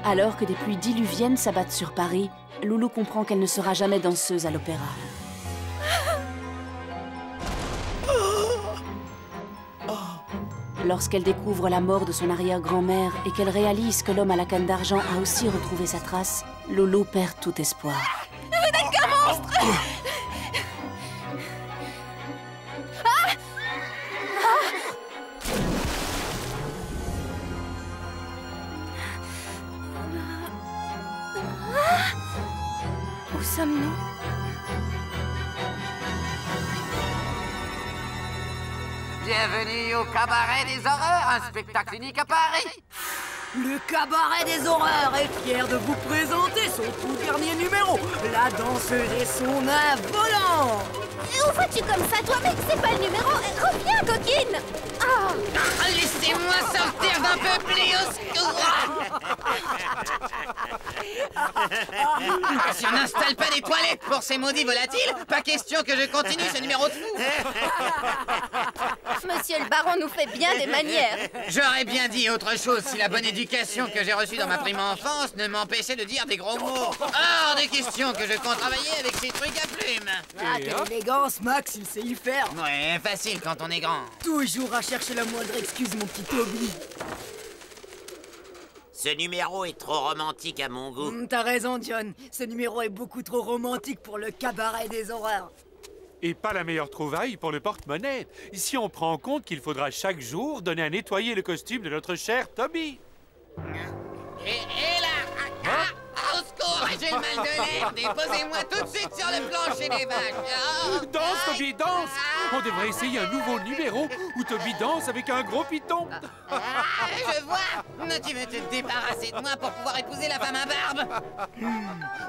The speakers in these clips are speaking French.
Alors que des pluies diluviennes s'abattent sur Paris, Loulou comprend qu'elle ne sera jamais danseuse à l'opéra. Lorsqu'elle découvre la mort de son arrière-grand-mère et qu'elle réalise que l'homme à la canne d'argent a aussi retrouvé sa trace, Loulou perd tout espoir. Vous n'êtes qu'un monstre! Où sommes-nous? Bienvenue au Cabaret des Horreurs, un spectacle unique à Paris. Le Cabaret des Horreurs est fier de vous présenter son tout dernier numéro, La danseuse et son nain volant. Où vas-tu comme ça, toi, mec? C'est pas le numéro. Reviens, coquine. Ah. Laissez-moi sortir d'un peu plus au secours. Si on n'installe pas des toilettes pour ces maudits volatiles, pas question que je continue ce numéro de fou. Monsieur le baron nous fait bien des manières. J'aurais bien dit autre chose si la bonne éducation que j'ai reçue dans ma prime enfance ne m'empêchait de dire des gros mots. Hors de question que je compte travailler avec ces trucs à plumes. Ah, quelle élégance, Max, il sait y faire. Ouais, facile quand on est grand. Toujours à chercher la moindre excuse, mon petit Toby. Ce numéro est trop romantique à mon goût. T'as raison, John. Ce numéro est beaucoup trop romantique pour le Cabaret des Horreurs. Et pas la meilleure trouvaille pour le porte-monnaie. Ici, on prend en compte qu'il faudra chaque jour donner à nettoyer le costume de notre cher Toby. Et là, au secours, j'ai le mal de l'air. Déposez-moi tout de suite sur le plancher des vaches. Oh, Danse, Toby, danse! On devrait essayer un nouveau numéro où Toby danse avec un gros python. Je vois. Tu veux te débarrasser de moi pour pouvoir épouser la femme à barbe?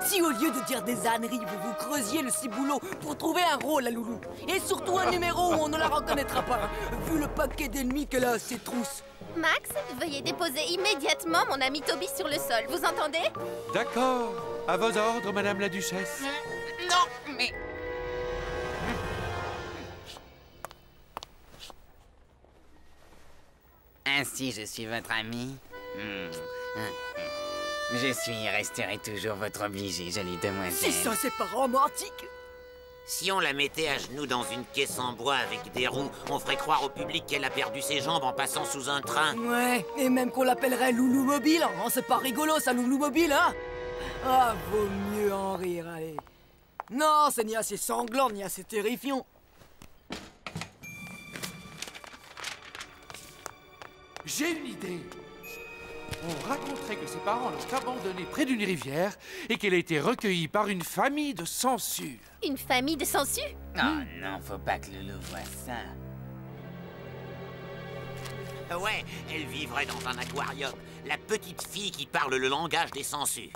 Si au lieu de dire des âneries, vous vous creusiez le ciboulot pour trouver un rôle à Loulou, et surtout un numéro où on ne la reconnaîtra pas, vu le paquet d'ennemis qu'elle a à ses trousses. Max, veuillez déposer immédiatement mon ami Toby sur le sol. Vous entendez? D'accord. À vos ordres, Madame la Duchesse. Non, mais... Ainsi, je suis votre ami. Je suis et resterai toujours votre obligé, jolie demoiselle. Si ça, c'est pas romantique. Si on la mettait à genoux dans une caisse en bois avec des roues, on ferait croire au public qu'elle a perdu ses jambes en passant sous un train. Ouais, et même qu'on l'appellerait Loulou Mobile. Hein, c'est pas rigolo, ça, Loulou Mobile, hein? Ah, vaut mieux en rire, allez. Non, c'est ni assez sanglant, ni assez terrifiant. J'ai une idée. On raconterait que ses parents l'ont abandonnée près d'une rivière et qu'elle a été recueillie par une famille de sangsues. Une famille de sangsues? Oh non, faut pas que Loulou voie ça. Ouais, elle vivrait dans un aquarium. La petite fille qui parle le langage des sangsues.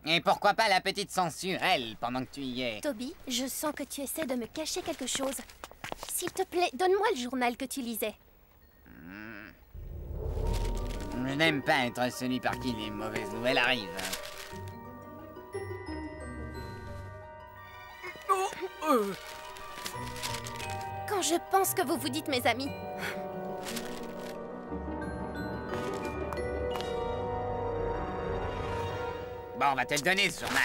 Et pourquoi pas la petite sangsue, elle, pendant que tu y es? Toby, je sens que tu essaies de me cacher quelque chose. S'il te plaît, donne-moi le journal que tu lisais. Je n'aime pas être celui par qui les mauvaises nouvelles arrivent. Quand je pense que vous vous dites mes amis. Bon, on va te le donner, ce journal.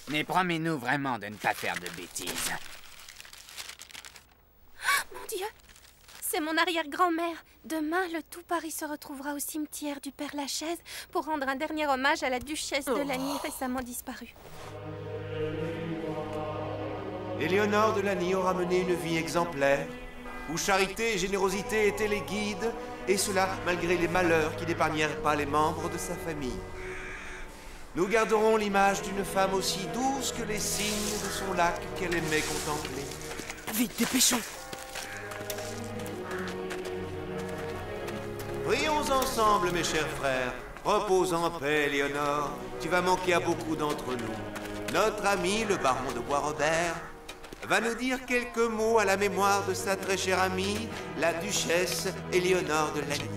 Mais promets-nous vraiment de ne pas faire de bêtises. Mon Dieu! C'est mon arrière-grand-mère. Demain, le tout Paris se retrouvera au cimetière du Père Lachaise pour rendre un dernier hommage à la duchesse de Lagny récemment disparue. Éléonore de Lagny aura mené une vie exemplaire, où charité et générosité étaient les guides, et cela malgré les malheurs qui n'épargnèrent pas les membres de sa famille. Nous garderons l'image d'une femme aussi douce que les signes de son lac qu'elle aimait contempler. Vite, dépêchons. Prions ensemble, mes chers frères. Repose en paix, Éléonore. Tu vas manquer à beaucoup d'entre nous. Notre ami, le baron de Bois-Robert, va nous dire quelques mots à la mémoire de sa très chère amie, la duchesse Éléonore de Lagny.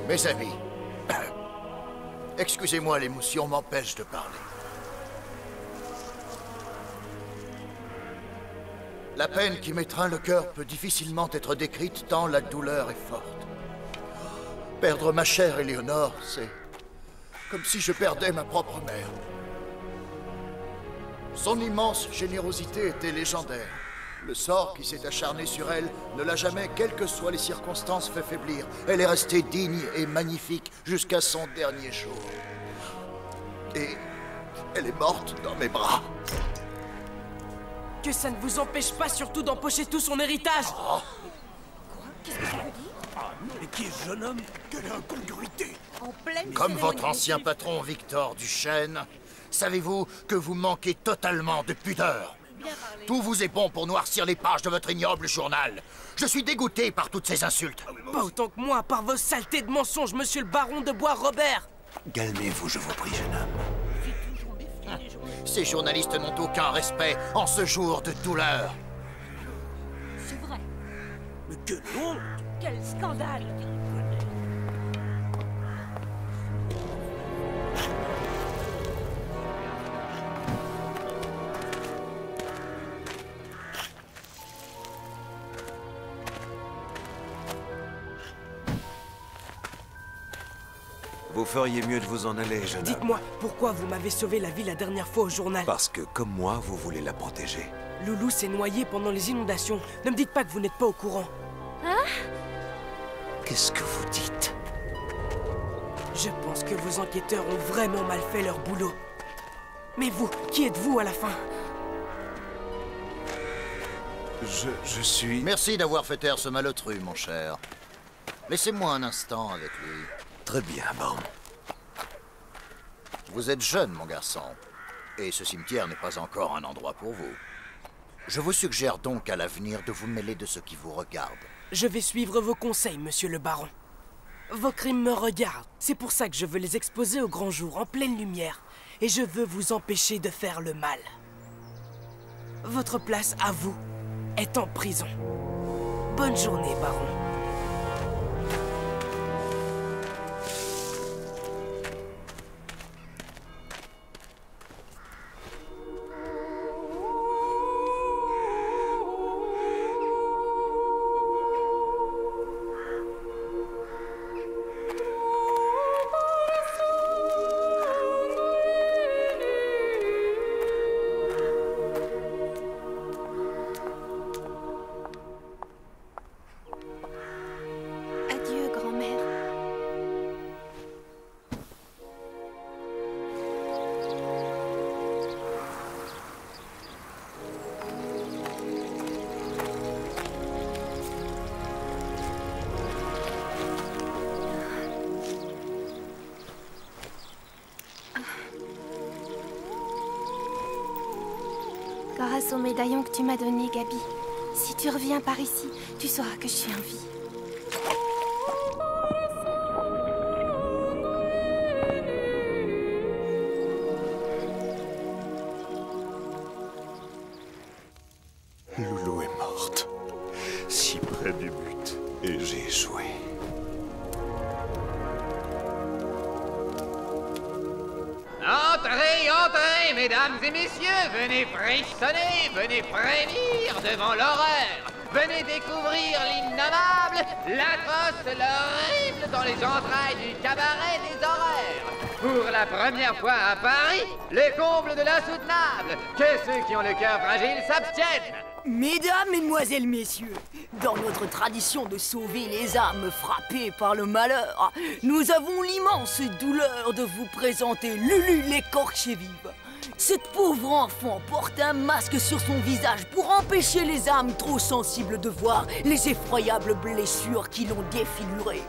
Mes amis, excusez-moi, l'émotion m'empêche de parler. La peine qui m'étreint le cœur peut difficilement être décrite tant la douleur est forte. Perdre ma chère Éléonore, c'est comme si je perdais ma propre mère. Son immense générosité était légendaire. Le sort qui s'est acharné sur elle ne l'a jamais, quelles que soient les circonstances, fait faiblir. Elle est restée digne et magnifique jusqu'à son dernier jour. Et elle est morte dans mes bras. Que ça ne vous empêche pas surtout d'empocher tout son héritage. Oh. Mais qui est ce jeune homme? Quelle incongruité! Comme votre ancien patron Victor Duchesne, savez-vous que vous manquez totalement de pudeur? Tout vous est bon pour noircir les pages de votre ignoble journal. Je suis dégoûté par toutes ces insultes. Pas autant que moi, par vos saletés de mensonges, monsieur le baron de Bois-Robert. Calmez-vous, je vous prie, jeune homme. Ces journalistes n'ont aucun respect en ce jour de douleur. C'est vrai. Mais quelle honte! Quel scandale! Vous feriez mieux de vous en aller, jeune homme. Dites-moi, pourquoi vous m'avez sauvé la vie la dernière fois au journal? Parce que, comme moi, vous voulez la protéger. Loulou s'est noyé pendant les inondations. Ne me dites pas que vous n'êtes pas au courant. Hein? Qu'est-ce que vous dites? Je pense que vos enquêteurs ont vraiment mal fait leur boulot. Mais vous, qui êtes-vous à la fin? Je suis... Merci d'avoir fait taire ce malotru, mon cher. Laissez-moi un instant avec lui. Très bien, Baron. Vous êtes jeune, mon garçon. Et ce cimetière n'est pas encore un endroit pour vous. Je vous suggère donc à l'avenir de vous mêler de ce qui vous regarde. Je vais suivre vos conseils, monsieur le baron. Vos crimes me regardent. C'est pour ça que je veux les exposer au grand jour, en pleine lumière. Et je veux vous empêcher de faire le mal. Votre place, à vous, est en prison. Bonne journée, baron. Adieu, grand-mère. Grâce au médaillon que tu m'as donné, Gabi. Si tu reviens par ici, tu sauras que je suis en vie. Loulou est morte. Si près du but. Et j'ai échoué. Entrez, entrez, mesdames et messieurs, venez frissonner, venez frémir devant l'horreur. Venez découvrir l'innommable, l'atroce, l'horrible dans les entrailles du cabaret des horreurs. Pour la première fois à Paris, les combles de l'insoutenable. Que ceux qui ont le cœur fragile s'abstiennent. Mesdames, mesdemoiselles, messieurs, dans notre tradition de sauver les âmes frappées par le malheur, nous avons l'immense douleur de vous présenter Lulu l'écorchée vive. Cette pauvre enfant porte un masque sur son visage pour empêcher les âmes trop sensibles de voir les effroyables blessures qui l'ont défigurée.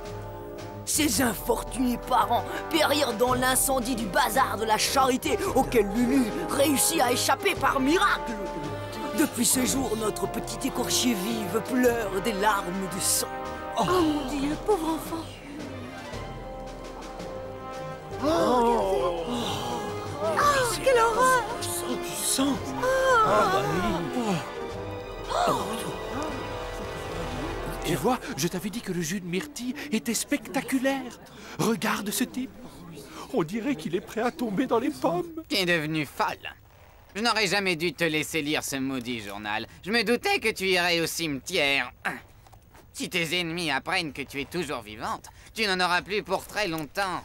Ces infortunés parents périrent dans l'incendie du bazar de la charité auquel Lulu réussit à échapper par miracle. Depuis ce jour, notre petit écorché vive pleure des larmes de sang. Oh mon Dieu, pauvre enfant. Oh, quelle horreur! Du sang! Tu vois, je t'avais dit que le jus de myrtille était spectaculaire. Regarde ce type. On dirait qu'il est prêt à tomber dans les pommes. Qui est devenue folle. Je n'aurais jamais dû te laisser lire ce maudit journal. Je me doutais que tu irais au cimetière. Si tes ennemis apprennent que tu es toujours vivante, tu n'en auras plus pour très longtemps.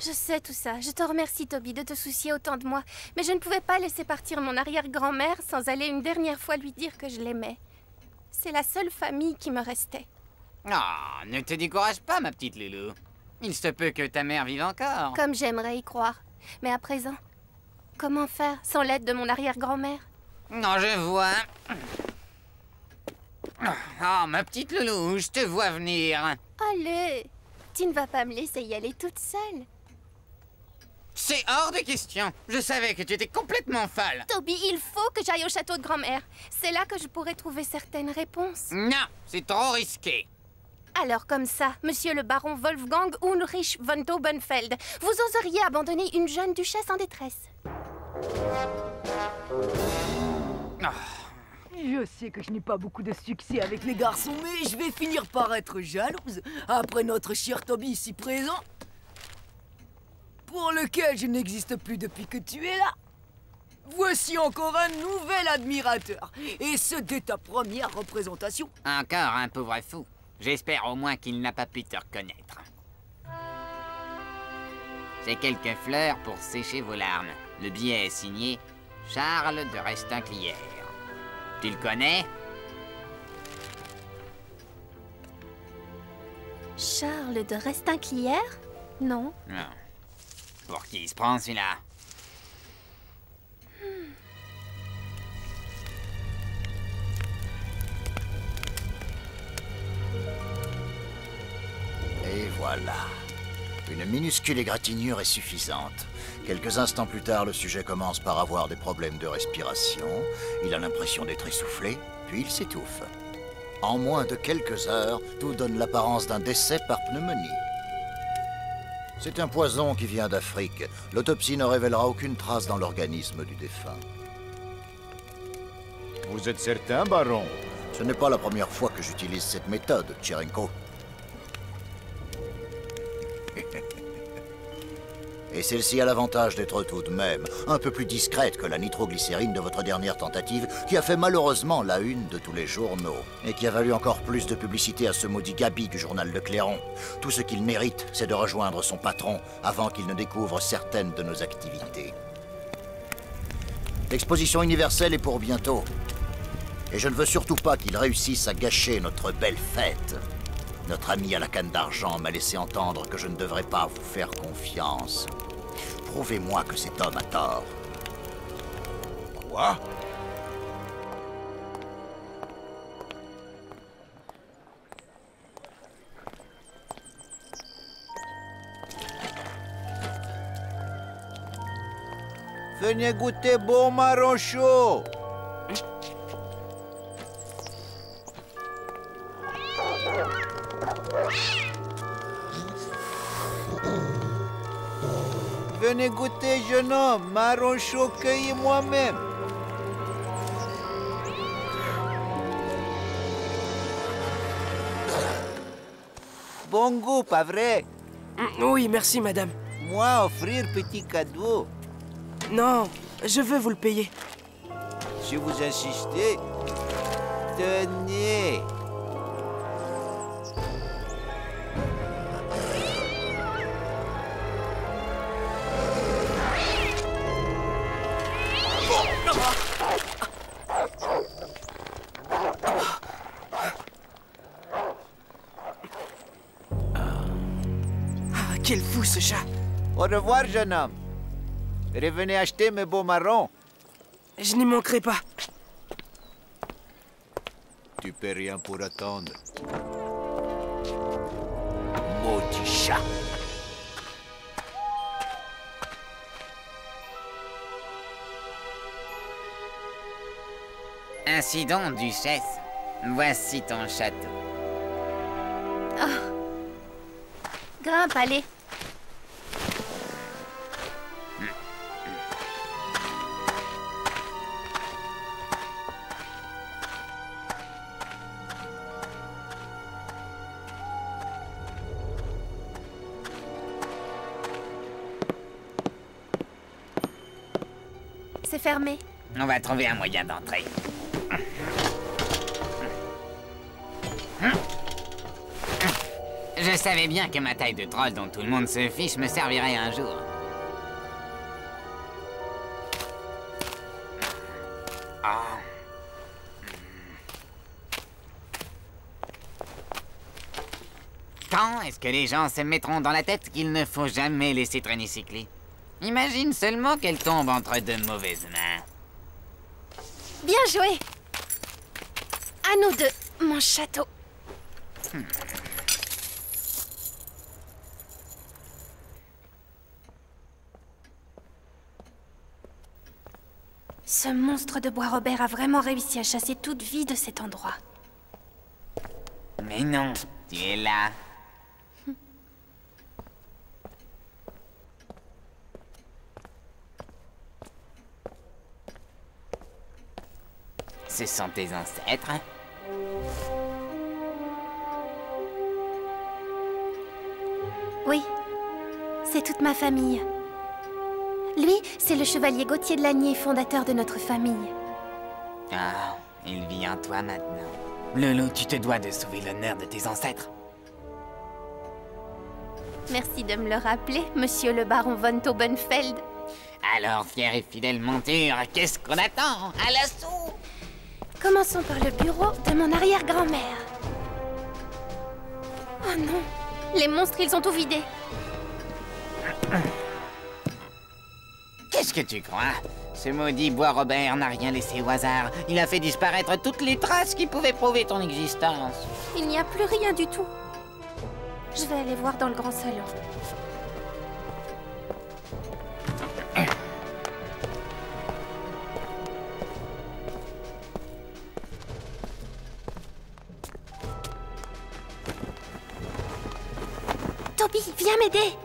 Je sais tout ça. Je te remercie, Toby, de te soucier autant de moi. Mais je ne pouvais pas laisser partir mon arrière-grand-mère sans aller une dernière fois lui dire que je l'aimais. C'est la seule famille qui me restait. Oh, ne te décourage pas, ma petite Loulou. Il se peut que ta mère vive encore. Comme j'aimerais y croire. Mais à présent, comment faire sans l'aide de mon arrière-grand-mère? Non, je vois. Oh, ma petite Loulou, je te vois venir. Allez, tu ne vas pas me laisser y aller toute seule. C'est hors de question. Je savais que tu étais complètement folle. Toby, il faut que j'aille au château de grand-mère. C'est là que je pourrais trouver certaines réponses. Non, c'est trop risqué. Alors comme ça, monsieur le baron Wolfgang Ulrich von Taubenfeld, vous oseriez abandonner une jeune duchesse en détresse? Je sais que je n'ai pas beaucoup de succès avec les garçons, mais je vais finir par être jalouse après notre cher Toby ici présent, pour lequel je n'existe plus depuis que tu es là. Voici encore un nouvel admirateur, et ce dès ta première représentation. Encore un pauvre fou. J'espère au moins qu'il n'a pas pu te reconnaître. C'est quelques fleurs pour sécher vos larmes. Le billet est signé Charles de Restinclière. Tu le connais? Charles de Restinclière? Non. Non. Pour qui il se prend celui-là? Et voilà. Une minuscule égratignure est suffisante. Quelques instants plus tard, le sujet commence par avoir des problèmes de respiration. Il a l'impression d'être essoufflé, puis il s'étouffe. En moins de quelques heures, tout donne l'apparence d'un décès par pneumonie. C'est un poison qui vient d'Afrique. L'autopsie ne révélera aucune trace dans l'organisme du défunt. Vous êtes certain, baron? Ce n'est pas la première fois que j'utilise cette méthode, Tcherenko. Et celle-ci a l'avantage d'être tout de même un peu plus discrète que la nitroglycérine de votre dernière tentative, qui a fait malheureusement la une de tous les journaux, et qui a valu encore plus de publicité à ce maudit Gabi du journal de Clairon. Tout ce qu'il mérite, c'est de rejoindre son patron avant qu'il ne découvre certaines de nos activités. L'exposition universelle est pour bientôt. Et je ne veux surtout pas qu'il réussisse à gâcher notre belle fête. Notre ami à la canne d'argent m'a laissé entendre que je ne devrais pas vous faire confiance. Prouvez-moi que cet homme a tort. Quoi? Venez goûter bon marron chaud. Venez goûter, jeune homme, marron chaud cueilli moi-même. Bon goût, pas vrai? Oui, merci, madame. Moi, offrir petit cadeau. Non, je veux vous le payer. Si vous insistez, tenez. Quel fou, ce chat! Au revoir, jeune homme. Revenez acheter mes beaux marrons. Je n'y manquerai pas. Tu peux rien pour attendre. Maudit chat. Ainsi donc, duchesse. Voici ton château. Grimpe, allez. C'est fermé. On va trouver un moyen d'entrer. Je savais bien que ma taille de troll dont tout le monde se fiche me servirait un jour. Oh. Quand est-ce que les gens se mettront dans la tête qu'il ne faut jamais laisser traîner ses clés? Imagine seulement qu'elles tombent entre de mauvaises mains. Bien joué. À nous deux, mon château. Ce monstre de Bois-Robert a vraiment réussi à chasser toute vie de cet endroit. Mais non, tu es là. Ce sont tes ancêtres? Oui, c'est toute ma famille. Lui, c'est le chevalier Gauthier de Lagny, fondateur de notre famille. Ah, il vit en toi maintenant. Lolo, tu te dois de sauver l'honneur de tes ancêtres. Merci de me le rappeler, monsieur le baron von Taubenfeld. Alors, fière et fidèle monture, qu'est-ce qu'on attend? À l'assaut! Commençons par le bureau de mon arrière-grand-mère. Oh non, les monstres, ils ont tout vidé. Qu'est-ce que tu crois? Ce maudit Bois-Robert n'a rien laissé au hasard. Il a fait disparaître toutes les traces qui pouvaient prouver ton existence. Il n'y a plus rien du tout. Je vais aller voir dans le grand salon. Toby, viens m'aider.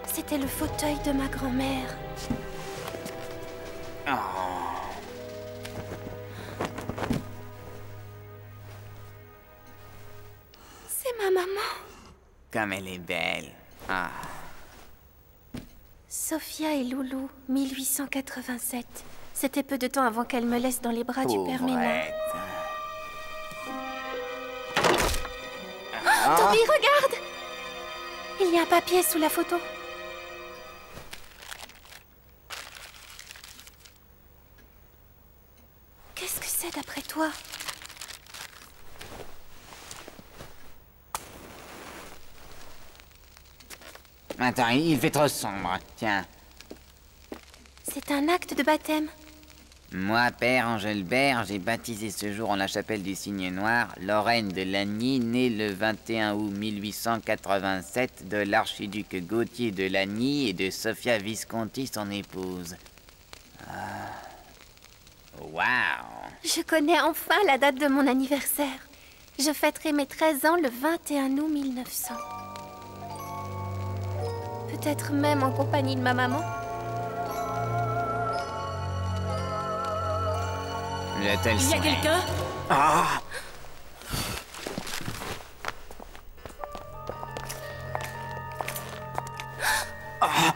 C'était le fauteuil de ma grand-mère. Oh. C'est ma maman. Comme elle est belle. Ah. Sophia et Loulou, 1887. C'était peu de temps avant qu'elle me laisse dans les bras du père Ménard. Oh, Toby, regarde! Il y a un papier sous la photo. Qu'est-ce que c'est d'après toi? Attends, il fait trop sombre. Tiens. C'est un acte de baptême. Moi, père Angelbert, j'ai baptisé ce jour en la chapelle du Cygne Noir, Lorraine de Lagny, née le 21 août 1887 de l'archiduc Gauthier de Lagny et de Sophia Visconti, son épouse. Waouh! Je connais enfin la date de mon anniversaire. Je fêterai mes 13 ans le 21 août 1900. Peut-être même en compagnie de ma maman. Il y a quelqu'un? Ah! Ah!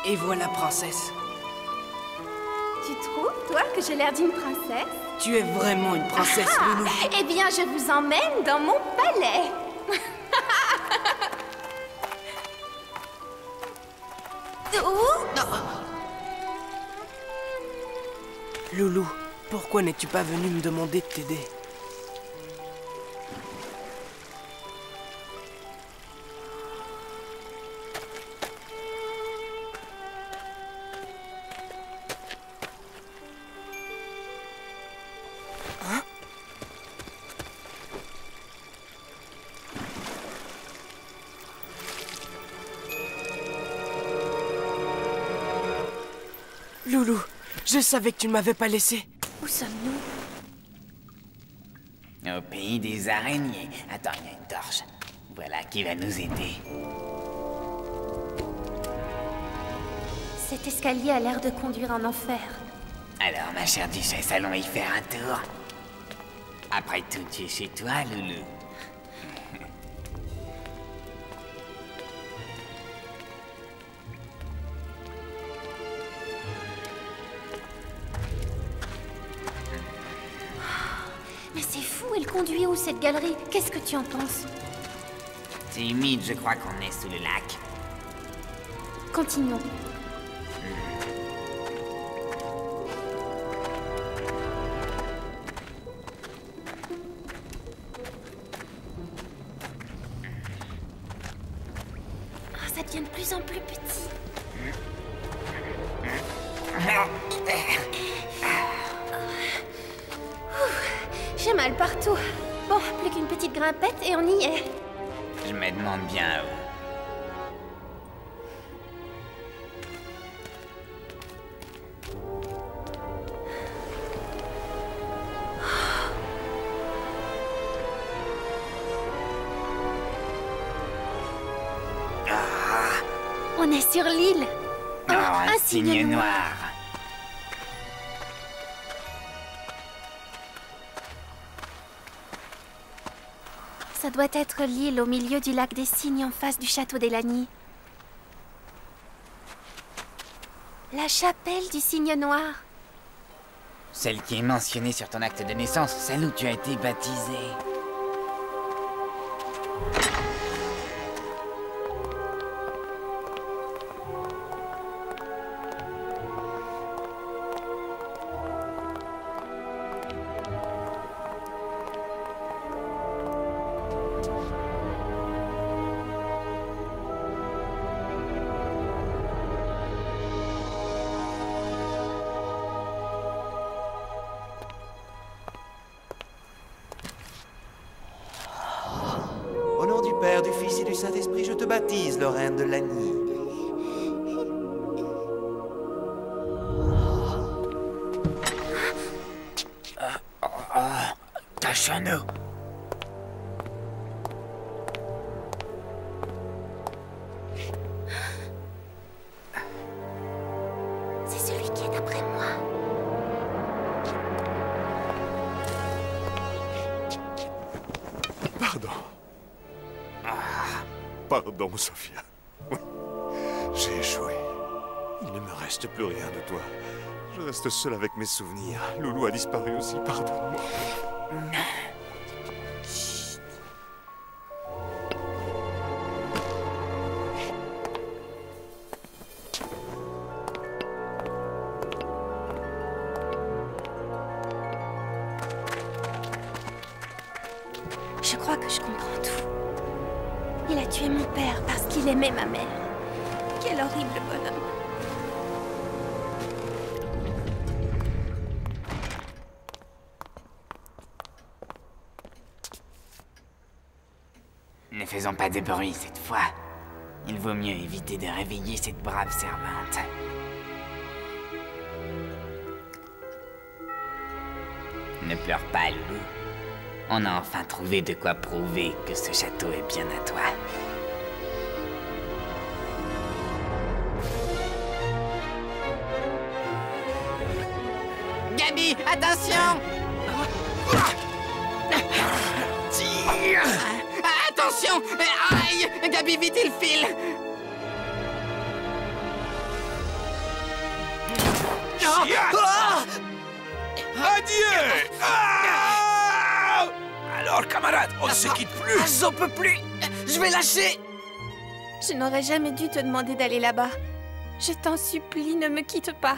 Et voilà, princesse. Tu trouves, toi, que j'ai l'air d'une princesse? Tu es vraiment une princesse, Loulou. Eh bien, je vous emmène dans mon palais. Loulou, pourquoi n'es-tu pas venu me demander de t'aider? Loulou, je savais que tu ne m'avais pas laissé. Où sommes-nous? Au pays des araignées. Attends, il y a une torche. Voilà qui va nous aider. Cet escalier a l'air de conduire en enfer. Alors, ma chère duchesse, allons y faire un tour. Après tout, tu es chez toi, Loulou. Mais c'est fou, elle conduit où cette galerie? Qu'est-ce que tu en penses? C'est humide, je crois qu'on est sous le lac. Continuons. Oh, ça devient de plus en plus petit. J'ai mal partout. Bon, plus qu'une petite grimpette et on y est. Je me demande bien où. On est sur l'île. Oh, un signe noir. Ça doit être l'île au milieu du lac des Cygnes en face du château des Lagny. La chapelle du cygne noir. Celle qui est mentionnée sur ton acte de naissance, celle où tu as été baptisé. Au nom du Père, du Fils et du Saint-Esprit, je te baptise, Lorraine de Lagny. Cachons-nous. C'est celui qui est après moi. Pardon. Pardon, Sophia. Oui, j'ai échoué. Il ne me reste plus rien de toi. Je reste seul avec mes souvenirs. Loulou a disparu aussi, pardonne-moi. Chut. Je crois que je comprends tout. Il a tué mon père parce qu'il aimait ma mère. Quel horrible bonhomme. Ne faisons pas de bruit cette fois. Il vaut mieux éviter de réveiller cette brave servante. Ne pleure pas, Loulou. On a enfin trouvé de quoi prouver que ce château est bien à toi. Gabi, attention! Tire! Attention! Aïe! Gabi, vite, il file! Adieu! Alors, camarade, on ne se quitte plus! J'en peux plus! Je vais lâcher! Je n'aurais jamais dû te demander d'aller là-bas. Je t'en supplie, ne me quitte pas.